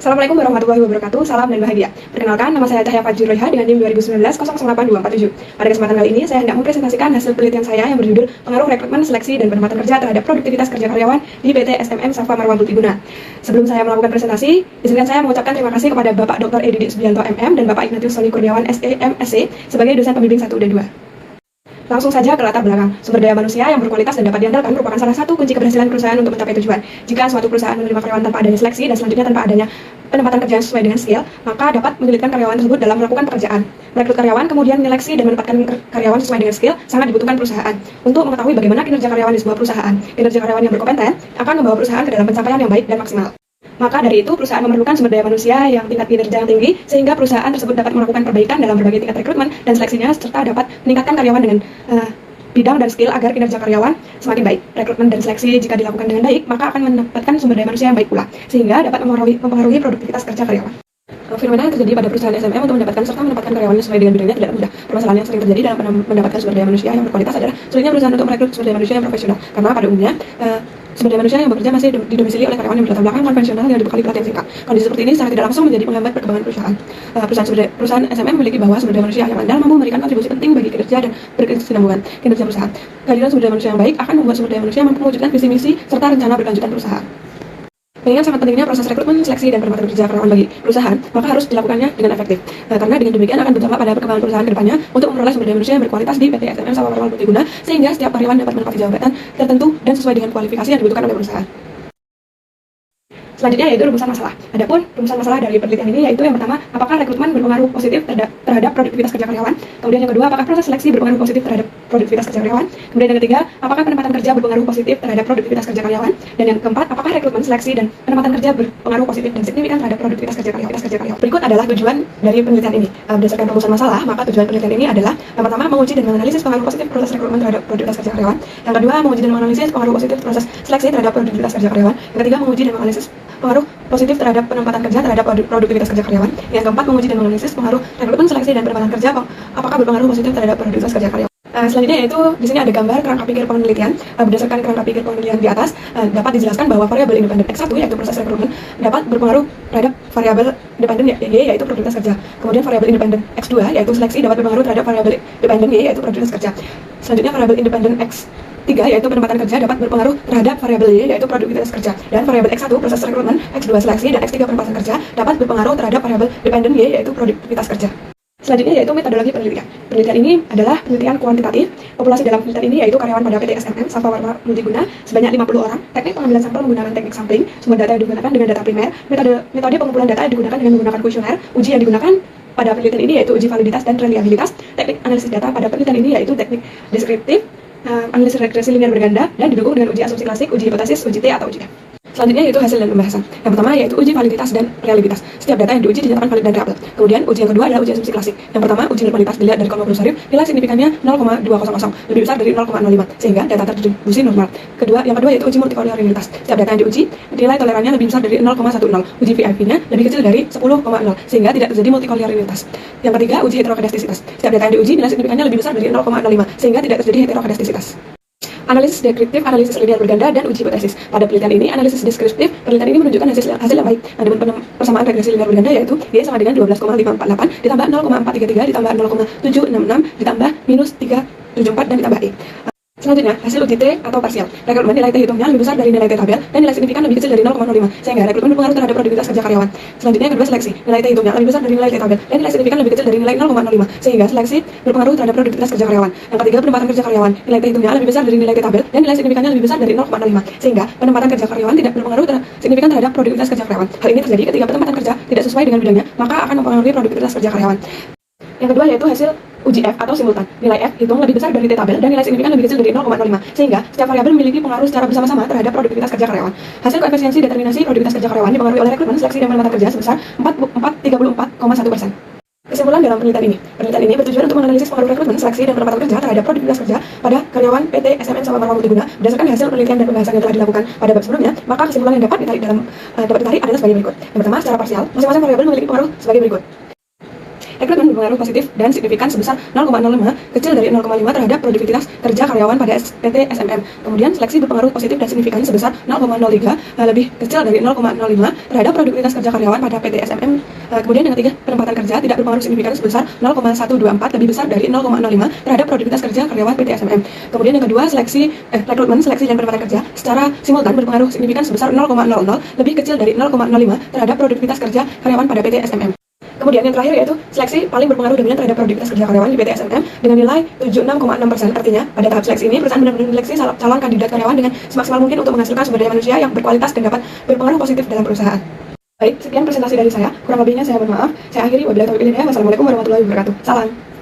Assalamualaikum warahmatullahi wabarakatuh, salam dan bahagia. Perkenalkan, nama saya Cahya Fajri Royha dengan NIM 2019-008247. Pada kesempatan kali ini, saya hendak mempresentasikan hasil penelitian saya yang berjudul Pengaruh Rekrutmen, Seleksi, dan Penempatan Kerja terhadap Produktivitas Kerja Karyawan di PT SMM Safa Marwah Multiguna. Sebelum saya melakukan presentasi, izinkan saya mengucapkan terima kasih kepada Bapak Dr. Edi Subianto MM dan Bapak Ignatius Soni Kurniawan SE MSc sebagai dosen pembimbing 1 dan 2. Langsung saja ke latar belakang. Sumber daya manusia yang berkualitas dan dapat diandalkan merupakan salah satu kunci keberhasilan perusahaan untuk mencapai tujuan. Jika suatu perusahaan menerima karyawan tanpa adanya seleksi dan selanjutnya tanpa adanya penempatan kerja sesuai dengan skill, maka dapat menyulitkan karyawan tersebut dalam melakukan pekerjaan. Merekrut karyawan, kemudian menyeleksi dan menempatkan karyawan sesuai dengan skill sangat dibutuhkan perusahaan. Untuk mengetahui bagaimana kinerja karyawan di sebuah perusahaan, kinerja karyawan yang berkompeten akan membawa perusahaan ke dalam pencapaian yang baik dan maksimal. Maka dari itu, perusahaan memerlukan sumber daya manusia yang tingkat kinerja yang tinggi, sehingga perusahaan tersebut dapat melakukan perbaikan dalam berbagai tingkat rekrutmen dan seleksinya, serta dapat meningkatkan karyawan dengan bidang dan skill agar kinerja karyawan semakin baik. Rekrutmen dan seleksi jika dilakukan dengan baik, maka akan mendapatkan sumber daya manusia yang baik pula, sehingga dapat mempengaruhi produktivitas kerja karyawan. Fenomena yang terjadi pada perusahaan SMM untuk mendapatkan serta menempatkan karyawannya sesuai dengan bidangnya tidak mudah. Permasalahan yang sering terjadi dalam mendapatkan sumber daya manusia yang berkualitas adalah sulitnya perusahaan untuk merekrut sumber daya manusia yang profesional, karena pada umumnya sumber daya manusia yang bekerja masih didomisili oleh karyawan yang berlatar belakang konvensional yang dibekali pelatihan singkat. Kondisi seperti ini secara tidak langsung menjadi penghambat perkembangan perusahaan. Perusahaan SMM memiliki bahwa sumber daya manusia yang andal mampu memberikan kontribusi penting bagi kinerja dan berkesinambungan kinerja perusahaan. Kehadiran sumber daya manusia yang baik akan membuat sumber daya manusia mampu mewujudkan visi misi serta rencana berkelanjutan perusahaan. Mengingat sangat pentingnya proses rekrutmen, seleksi, dan penempatan kerja karyawan bagi perusahaan, maka harus dilakukannya dengan efektif. Karena dengan demikian akan berdampak pada perkembangan perusahaan ke depannya untuk memperoleh sumber daya manusia yang berkualitas di PT SMM Safa Marwah Multiguna, sehingga setiap karyawan dapat menempati jabatan tertentu dan sesuai dengan kualifikasi yang dibutuhkan oleh perusahaan. Selanjutnya yaitu rumusan masalah. Adapun rumusan masalah dari penelitian ini yaitu yang pertama, apakah rekrutmen berpengaruh positif terhadap produktivitas kerja karyawan? Kemudian yang kedua, apakah proses seleksi berpengaruh positif terhadap produktivitas kerja karyawan? Kemudian yang ketiga, apakah penempatan kerja berpengaruh positif terhadap produktivitas kerja karyawan? Dan yang keempat, apakah rekrutmen, seleksi, dan penempatan kerja berpengaruh positif dan signifikan terhadap produktivitas kerja karyawan? Berikut adalah tujuan dari penelitian ini. Berdasarkan rumusan masalah, maka tujuan penelitian ini adalah yang pertama, menguji dan menganalisis pengaruh positif proses rekrutmen terhadap produktivitas kerja karyawan. Yang kedua, menguji dan menganalisis pengaruh positif proses seleksi terhadap produktivitas kerja karyawan. Yang ketiga, menguji dan menganalisis pengaruh positif terhadap penempatan kerja terhadap produktivitas kerja karyawan. Yang keempat, menguji dan menganalisis pengaruh rekrutmen, seleksi, dan penempatan kerja apakah berpengaruh positif terhadap produktivitas kerja karyawan. Selanjutnya yaitu di sini ada gambar kerangka pikir penelitian. Berdasarkan kerangka pikir penelitian di atas dapat dijelaskan bahwa variabel independen X1 yaitu proses rekrutmen dapat berpengaruh terhadap variabel independen Y yaitu produktivitas kerja. Kemudian variabel independen X2 yaitu seleksi dapat berpengaruh terhadap variabel independen Y yaitu produktivitas kerja. Selanjutnya variabel independen X3 yaitu penempatan kerja dapat berpengaruh terhadap variabel Y yaitu produktivitas kerja, dan variabel X1 proses rekrutmen, X2 seleksi, dan X3 penempatan kerja dapat berpengaruh terhadap variabel independen Y yaitu produktivitas kerja. Selanjutnya yaitu metodologi penelitian. Penelitian ini adalah penelitian kuantitatif. Populasi dalam penelitian ini yaitu karyawan pada PT SMM Safa Marwah Multiguna sebanyak 50 orang. Teknik pengambilan sampel menggunakan teknik sampling. Sumber data yang digunakan dengan data primer. Metode pengumpulan data yang digunakan dengan menggunakan kuesioner. Uji yang digunakan pada penelitian ini yaitu uji validitas dan reliabilitas. Teknik analisis data pada penelitian ini yaitu teknik deskriptif, analisis regresi linear berganda, dan didukung dengan uji asumsi klasik, uji hipotesis, uji T atau uji F. Selanjutnya yaitu hasil dan pembahasan. Yang pertama yaitu uji validitas dan realitas. Setiap data yang diuji dinyatakan valid dan reliable. Kemudian uji yang kedua adalah uji asumsi klasik. Yang pertama uji normalitas dilihat dari kolom sarif, nilai signifikannya 0,200 lebih besar dari 0,05 sehingga data terdistribusi normal. Yang kedua yaitu uji multikolorialitas. Setiap data yang diuji nilai tolerannya lebih besar dari 0,10. Uji VIP-nya lebih kecil dari 10,0 sehingga tidak terjadi multikolorialitas. Yang ketiga uji heterokedastisitas. Setiap data yang diuji nilai signifikannya lebih besar dari 0,05 sehingga tidak terjadi heterokedastisitas. Analisis deskriptif, analisis linear berganda, dan uji hipotesis. Pada penelitian ini, analisis deskriptif, penelitian ini menunjukkan hasil yang baik. Adapun persamaan regresi linear berganda yaitu Y sama dengan 12,548 ditambah 0,433 ditambah 0,766 ditambah minus 374 dan ditambah E. Selanjutnya, hasil uji T atau parsial. Rekrutmen nilai T hitungnya lebih besar dari nilai T tabel dan nilai signifikan lebih kecil dari 0,05 sehingga rekrutmen berpengaruh terhadap produktivitas kerja karyawan. Selanjutnya, yang kedua seleksi. Nilai T hitungnya lebih besar dari nilai T tabel dan nilai signifikan lebih kecil dari nilai 0,05 sehingga seleksi berpengaruh terhadap produktivitas kerja karyawan. Yang ketiga, penempatan kerja karyawan. Nilai T hitungnya lebih besar dari nilai T tabel dan nilai signifikannya lebih besar dari 0,05 sehingga penempatan kerja karyawan tidak berpengaruh signifikan terhadap produktivitas kerja karyawan. Hal ini terjadi ketika penempatan kerja tidak sesuai dengan bidangnya, maka akan mempengaruhi produktivitas kerja karyawan. Yang kedua yaitu hasil uji F atau simultan. Nilai F hitung lebih besar dari T tabel dan nilai signifikan lebih kecil dari 0,05 sehingga setiap variabel memiliki pengaruh secara bersama-sama terhadap produktivitas kerja karyawan. Hasil koefisiensi determinasi produktivitas kerja karyawan dipengaruhi oleh rekrutmen, seleksi, dan penempatan kerja sebesar 34,1%. Kesimpulan dalam penelitian ini. Penelitian ini bertujuan untuk menganalisis pengaruh rekrutmen, seleksi, dan penempatan kerja terhadap produktivitas kerja pada karyawan PT SMM Safa Marwah Multiguna berdasarkan hasil penelitian dan pembahasan yang telah dilakukan pada bab sebelumnya. Maka kesimpulan yang dapat ditarik adalah sebagai berikut. Yang pertama, secara parsial, masing-masing variabel memiliki pengaruh sebagai berikut. Rekrutmen berpengaruh positif dan signifikan sebesar 0,05, kecil dari 0,5 terhadap produktivitas kerja karyawan pada PT SMM. Kemudian seleksi berpengaruh positif dan signifikan sebesar 0,03, lebih kecil dari 0,05 terhadap produktivitas kerja karyawan pada PT SMM. Kemudian yang ketiga, penempatan kerja tidak berpengaruh signifikan sebesar 0,124, lebih besar dari 0,05 terhadap produktivitas kerja karyawan PT SMM. Kemudian yang kedua, rekrutmen, seleksi dan penempatan kerja secara simultan berpengaruh signifikan sebesar 0,00, lebih kecil dari 0,05 terhadap produktivitas kerja karyawan pada PT SMM. Kemudian yang terakhir yaitu seleksi paling berpengaruh dominan terhadap produktivitas kerja karyawan di PT SMM dengan nilai 76,6%. Artinya, pada tahap seleksi ini perusahaan benar-benar menyeleksi calon kandidat karyawan dengan semaksimal mungkin untuk menghasilkan sumber daya manusia yang berkualitas dan dapat berpengaruh positif dalam perusahaan. Baik, sekian presentasi dari saya. Kurang lebihnya saya mohon maaf. Saya akhiri. Wabillahi taufiq wal hidayah. Wassalamualaikum warahmatullahi wabarakatuh. Salam.